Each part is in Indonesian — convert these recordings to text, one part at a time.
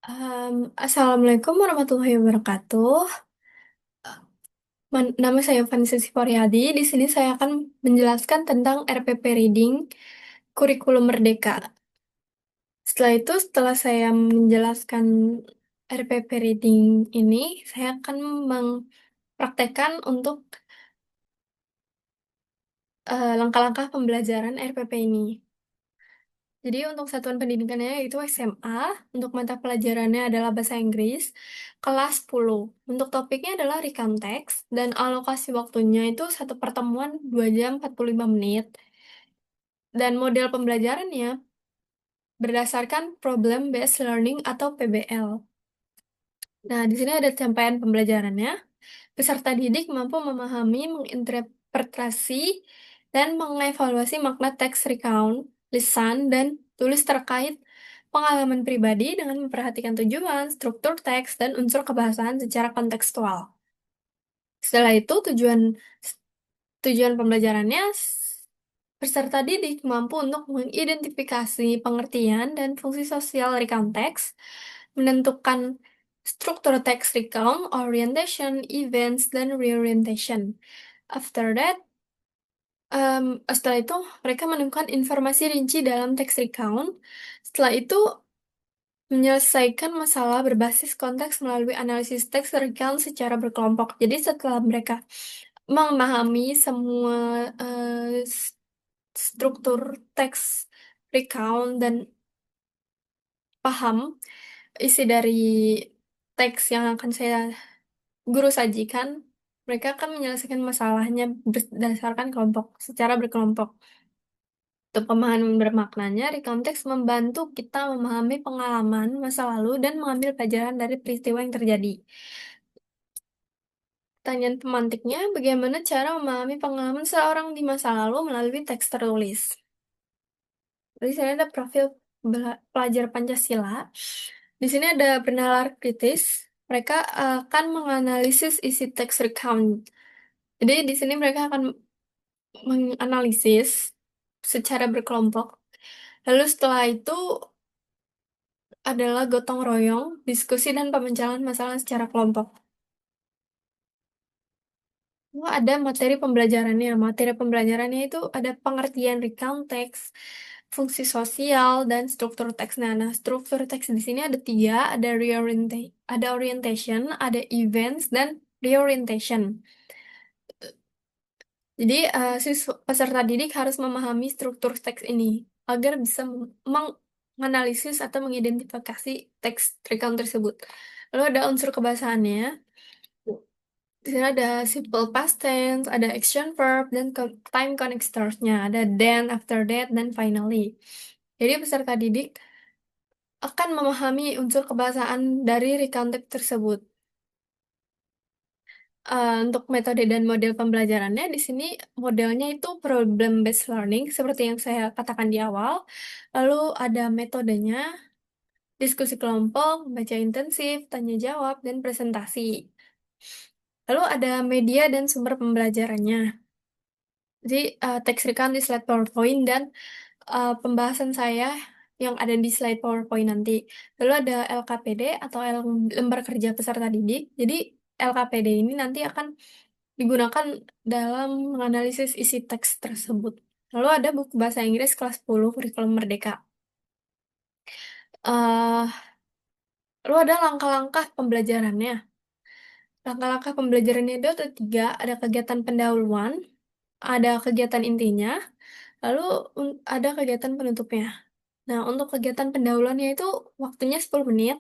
Assalamualaikum warahmatullahi wabarakatuh. Nama saya Vanessa Siporyadi. Di sini saya akan menjelaskan tentang RPP Reading, Kurikulum Merdeka. Setelah saya menjelaskan RPP Reading ini, saya akan mempraktekkan untuk langkah-langkah pembelajaran RPP ini. Jadi untuk satuan pendidikannya itu SMA, untuk mata pelajarannya adalah bahasa Inggris, kelas 10. Untuk topiknya adalah recount text, dan alokasi waktunya itu satu pertemuan 2 jam 45 menit. Dan model pembelajarannya berdasarkan Problem Based Learning atau PBL. Nah, di sini ada capaian pembelajarannya. Peserta didik mampu memahami, menginterpretasi, dan mengevaluasi makna teks recount, lisan, dan tulis terkait pengalaman pribadi dengan memperhatikan tujuan, struktur teks, dan unsur kebahasaan secara kontekstual. Setelah itu, tujuan pembelajarannya, peserta didik mampu untuk mengidentifikasi pengertian dan fungsi sosial recount text, menentukan struktur teks recount, orientation, events, dan reorientation. After that, setelah itu mereka menemukan informasi rinci dalam teks recount. Setelah itu menyelesaikan masalah berbasis konteks melalui analisis teks recount secara berkelompok. Jadi setelah mereka memahami semua struktur teks recount dan paham isi dari teks yang akan guru sajikan, mereka akan menyelesaikan masalahnya berdasarkan kelompok, secara berkelompok. Untuk pemahaman bermaknanya, rekonteks membantu kita memahami pengalaman masa lalu dan mengambil pelajaran dari peristiwa yang terjadi. Pertanyaan pemantiknya, bagaimana cara memahami pengalaman seorang di masa lalu melalui teks tertulis? Di sini ada profil pelajar Pancasila. Di sini ada bernalar kritis. Mereka akan menganalisis isi teks recount. Jadi di sini mereka akan menganalisis secara berkelompok. Lalu setelah itu adalah gotong royong, diskusi, dan pemecahan masalah secara kelompok. Lalu ada materi pembelajarannya. Materi pembelajarannya itu ada pengertian recount text, fungsi sosial, dan struktur teks. Nah, struktur teks di sini ada tiga, ada orientation, ada events, dan reorientation. Jadi, peserta didik harus memahami struktur teks ini agar bisa menganalisis atau mengidentifikasi teks recount tersebut. Lalu ada unsur kebahasaannya. Di sini ada simple past tense, ada action verb, dan time connectors-nya. Ada then, after that, dan finally. Jadi peserta didik akan memahami unsur kebahasaan dari recount text tersebut. Untuk metode dan model pembelajarannya, di sini modelnya itu problem based learning, seperti yang saya katakan di awal. Lalu ada metodenya, diskusi kelompok, baca intensif, tanya jawab, dan presentasi. Lalu ada media dan sumber pembelajarannya. Jadi, teks recount di slide PowerPoint dan pembahasan saya yang ada di slide PowerPoint nanti. Lalu ada LKPD atau lembar kerja peserta didik. Jadi, LKPD ini nanti akan digunakan dalam menganalisis isi teks tersebut. Lalu ada buku bahasa Inggris kelas 10 Kurikulum Merdeka. eh Lalu ada langkah-langkah pembelajarannya. Langkah-langkah pembelajarannya itu ada tiga, ada kegiatan pendahuluan, ada kegiatan intinya, lalu ada kegiatan penutupnya. Nah, untuk kegiatan pendahuluannya itu waktunya 10 menit.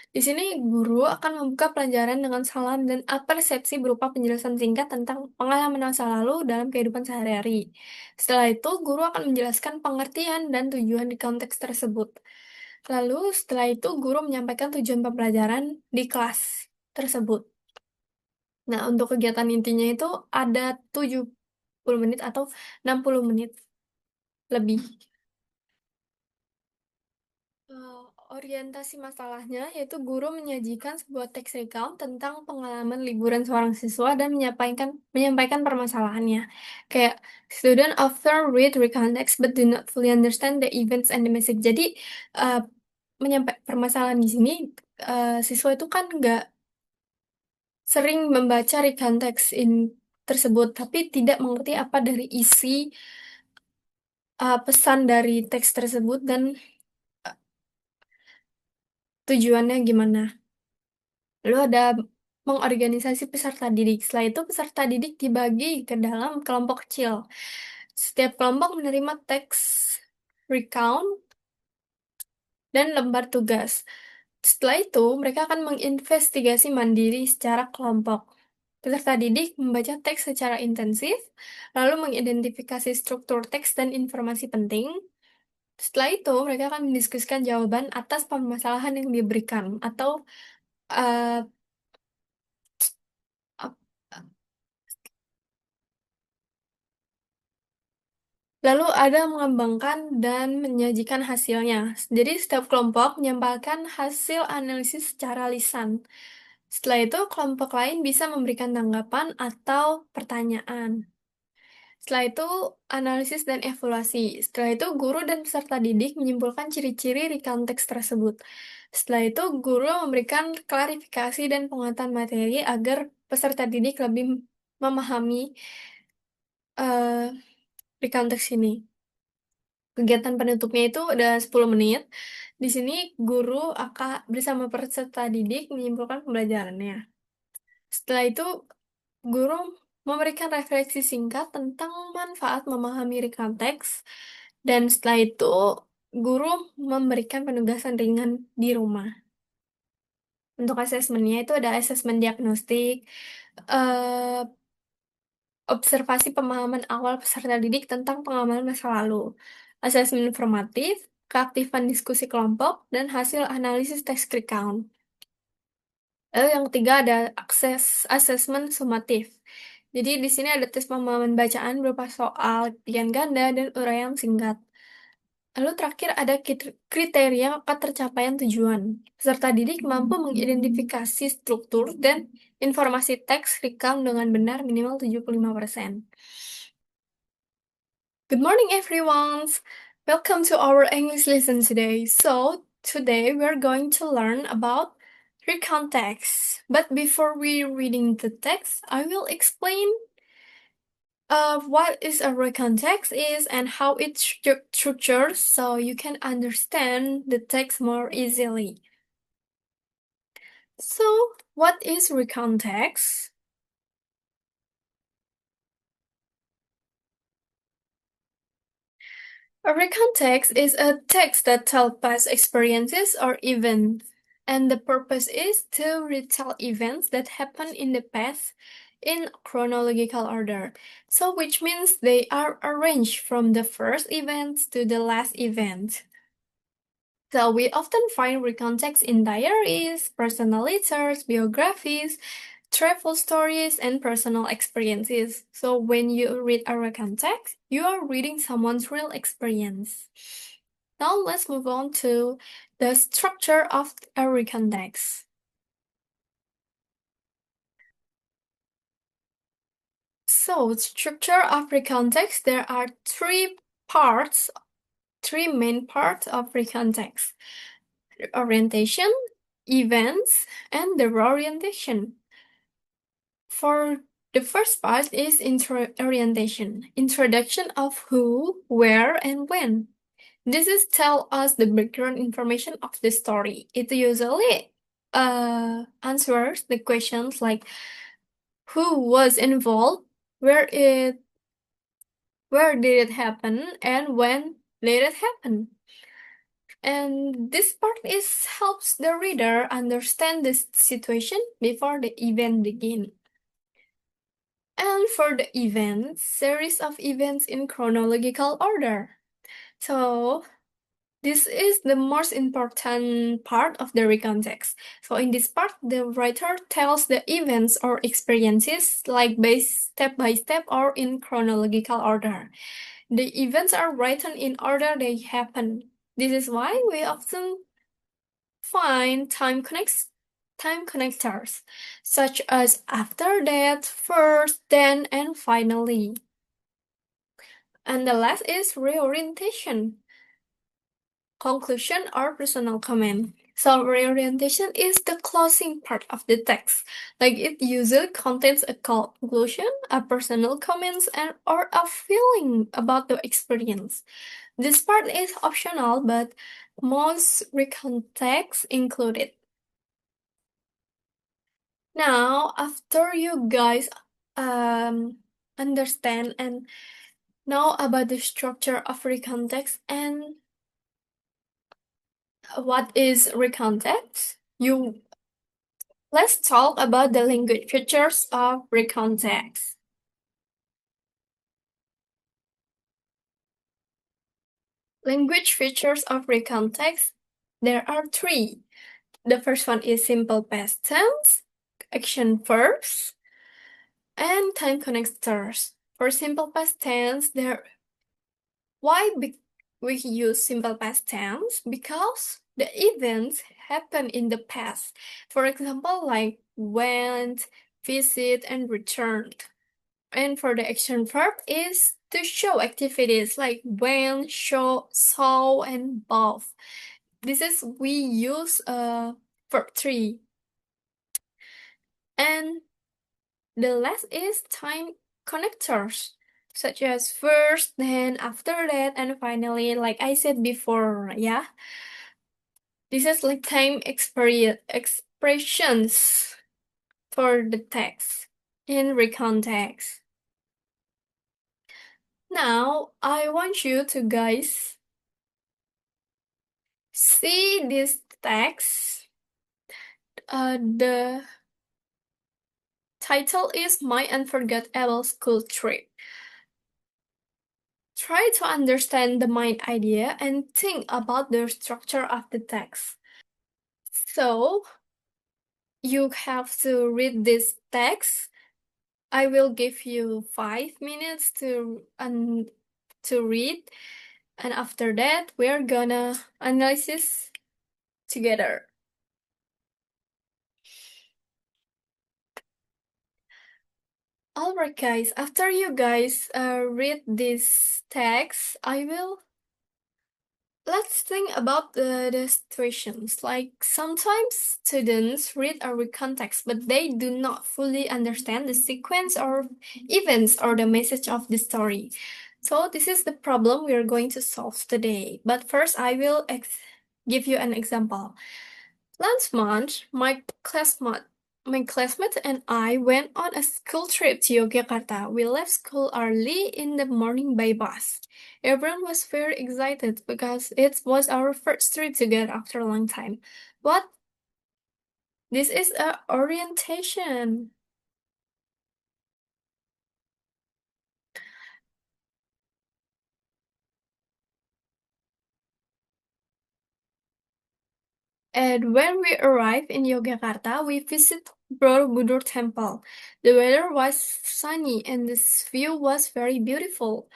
Di sini guru akan membuka pelajaran dengan salam dan persepsi berupa penjelasan singkat tentang pengalaman masa lalu dalam kehidupan sehari-hari. Setelah itu, guru akan menjelaskan pengertian dan tujuan di konteks tersebut. Lalu, setelah itu, guru menyampaikan tujuan pembelajaran di kelas tersebut. Nah, untuk kegiatan intinya itu ada 70 menit atau 60 menit lebih. Eh, Orientasi masalahnya yaitu guru menyajikan sebuah teks recount tentang pengalaman liburan seorang siswa dan menyampaikan permasalahannya. Kayak student often read recount text but do not fully understand the events and the message. Jadi, eh, menyampaikan permasalahan di sini, siswa itu kan nggak sering membaca rekan teks tersebut, tapi tidak mengerti apa dari isi pesan dari teks tersebut dan uh, tujuannya gimana. Lalu ada mengorganisasi peserta didik. Setelah itu peserta didik dibagi ke dalam kelompok kecil. Setiap kelompok menerima teks recount dan lembar tugas. Setelah itu, mereka akan menginvestigasi mandiri secara kelompok. Peserta didik membaca teks secara intensif, lalu mengidentifikasi struktur teks dan informasi penting. Setelah itu, mereka akan mendiskusikan jawaban atas permasalahan yang diberikan, atau eh, ap- lalu ada mengembangkan dan menyajikan hasilnya. Jadi, setiap kelompok menyampaikan hasil analisis secara lisan. Setelah itu, kelompok lain bisa memberikan tanggapan atau pertanyaan. Setelah itu, analisis dan evaluasi. Setelah itu, guru dan peserta didik menyimpulkan ciri-ciri recount teks tersebut. Setelah itu, guru memberikan klarifikasi dan penguatan materi agar peserta didik lebih memahami uh, recount teks ini. Kegiatan penutupnya itu udah 10 menit. Di sini, guru akan bersama peserta didik menyimpulkan pembelajarannya. Setelah itu, guru memberikan refleksi singkat tentang manfaat memahami recount teks, dan setelah itu guru memberikan penugasan ringan di rumah. Untuk asesmennya itu ada asesmen diagnostik, eh, observasi pemahaman awal peserta didik tentang pengamalan masa lalu, asesmen informatif, keaktifan diskusi kelompok, dan hasil analisis teks recount. Lalu yang ketiga ada akses asesmen sumatif. Jadi di sini ada tes pemahaman bacaan berupa soal, pilihan ganda, dan uraian singkat. Lalu terakhir ada kriteria ketercapaian tujuan. Peserta didik mampu mengidentifikasi struktur dan informasi teks recount dengan benar minimal 75%. Good morning, everyone. Welcome to our English lesson today. So, today we're going to learn about recount text. But before we reading the text, I will explain what is a recount text is and how it's structured so you can understand the text more easily. So, what is recount text? A recount text is a text that tells past experiences or events, and the purpose is to retell events that happened in the past in chronological order. So, which means they are arranged from the first event to the last event. So we often find recount texts in diaries, personal letters, biographies, travel stories, and personal experiences. So when you read a recount text, you are reading someone's real experience. Now let's move on to the structure of a recount text. So structure of recount text, there are three main parts of recount text: orientation, events, and the orientation. For the first part is orientation, introduction of who, where, and when. This is tell us the background information of the story. It usually answers the questions like who was involved, where did it happen, and when did it happen. And this part is helps the reader understand the situation before the event begin. And for the events, series of events in chronological order. So this is the most important part of the recount text. So in this part, the writer tells the events or experiences like step by step or in chronological order. The events are written in order they happen. This is why we often find time connectors, such as after that, first, then, and finally. And the last is reorientation. conclusion, or personal comment. So reorientation is the closing part of the text. Like it usually contains a conclusion, a personal comments, and or a feeling about the experience. This part is optional, but most recount texts include it. Now, after you guys understand and know about the structure of recount text and what is recount text, let's talk about the language features of recount text. Language features of recount text, there are three. The first one is simple past tense, action verbs, and time connectors. For simple past tense, we use simple past tense? Because the events happen in the past. For example, like went, visit, and returned. And for the action verb is to show activities like went, show, saw, and both. We use verb 3. And the last is time connectors, such as first, then, after that, and finally, like I said before, yeah. This is like time expressions for the text in recount text. Now, I want you to guys see this text. The title is My Unforgettable School Trip. Try to understand the main idea and think about the structure of the text. So, you have to read this text. I will give you 5 minutes to read, and after that, we're gonna analyze together. Alright, guys. After you guys read this text, let's think about the situations. Like sometimes students read a recount text, but they do not fully understand the sequence or events or the message of the story. So this is the problem we are going to solve today. But first, I will give you an example. Last month, my classmate and I went on a school trip to Yogyakarta. We left school early in the morning by bus. Everyone was very excited because it was our first trip together after a long time. But this is a orientation. And when we arrived in Yogyakarta, we visited Borobudur Temple. The weather was sunny and the view was very beautiful.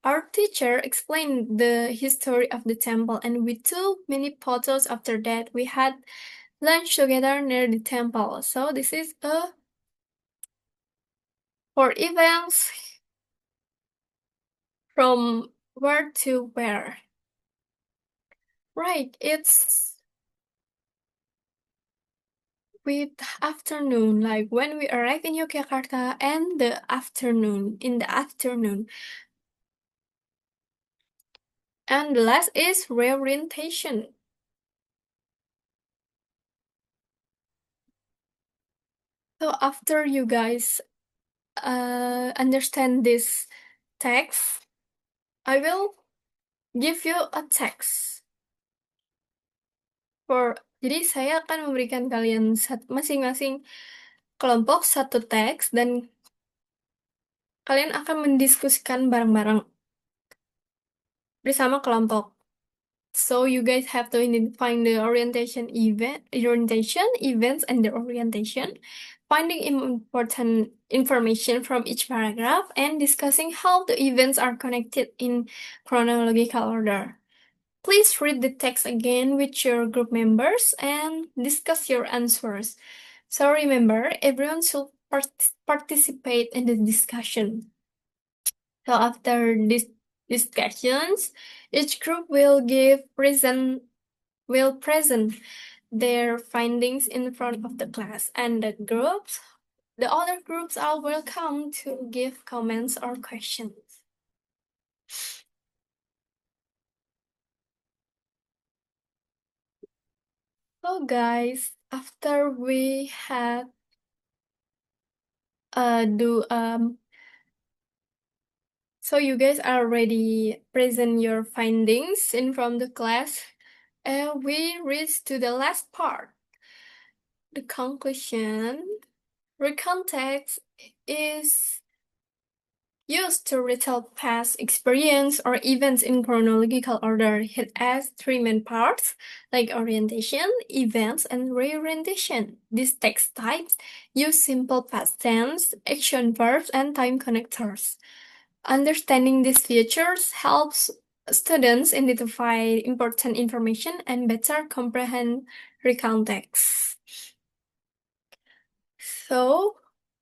Our teacher explained the history of the temple, and we took many photos. After that, we had lunch together near the temple. So this is for events from where to where. Right, it's with afternoon, like when we arrive in Yogyakarta and in the afternoon. And the last is reorientation. So after you guys understand this text, I will give you a text. Jadi saya akan memberikan kalian masing-masing kelompok satu teks dan kalian akan mendiskusikan bareng-bareng bersama kelompok. So you guys have to identify the orientation, events, and the orientation, finding important information from each paragraph, and discussing how the events are connected in chronological order. Please read the text again with your group members and discuss your answers. So remember, everyone should participate in the discussion. So after this discussions. Each group will present their findings in front of the class, and the other groups are welcome to give comments or questions. So guys, after we had do so you guys are already present your findings in from the class, and we reach to the last part, the conclusion. Recontext is used to retell past experience or events in chronological order. It has three main parts, like orientation, events, and reorientation. These text types use simple past tense, action verbs, and time connectors. Understanding these features helps students identify important information and better comprehend recontext. So,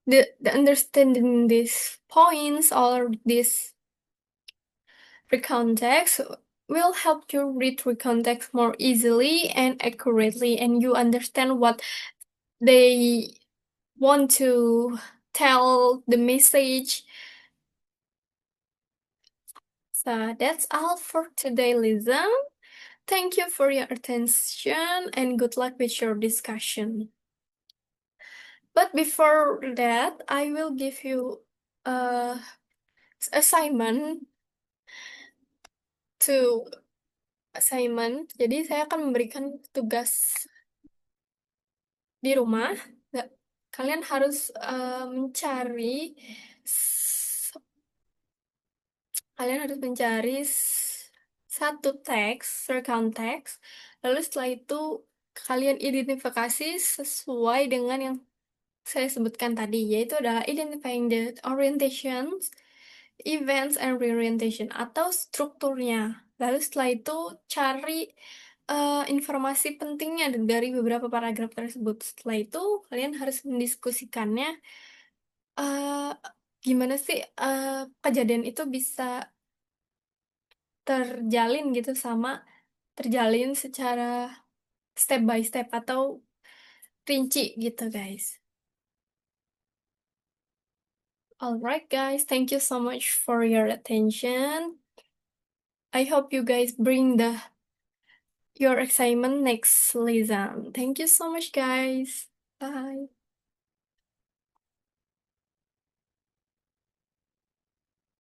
the understanding these points or this recontext will help you read recontext more easily and accurately, and you understand what they want to tell the message. So that's all for today, Lisa. Thank you for your attention and good luck with your discussion. But before that, I will give you a assignment to assignment. Jadi saya akan memberikan tugas di rumah. Kalian harus mencari satu teks, recount teks. Lalu setelah itu kalian identifikasi sesuai dengan yang saya sebutkan tadi, yaitu adalah identifying the orientations, events, and reorientation, atau strukturnya. Lalu setelah itu cari informasi pentingnya dari beberapa paragraf tersebut. Setelah itu kalian harus mendiskusikannya, gimana sih kejadian itu bisa terjalin secara step by step atau rinci gitu, guys. Alright, guys, thank you so much for your attention. I hope you guys bring your assignment next lesson. Thank you so much, guys. Bye.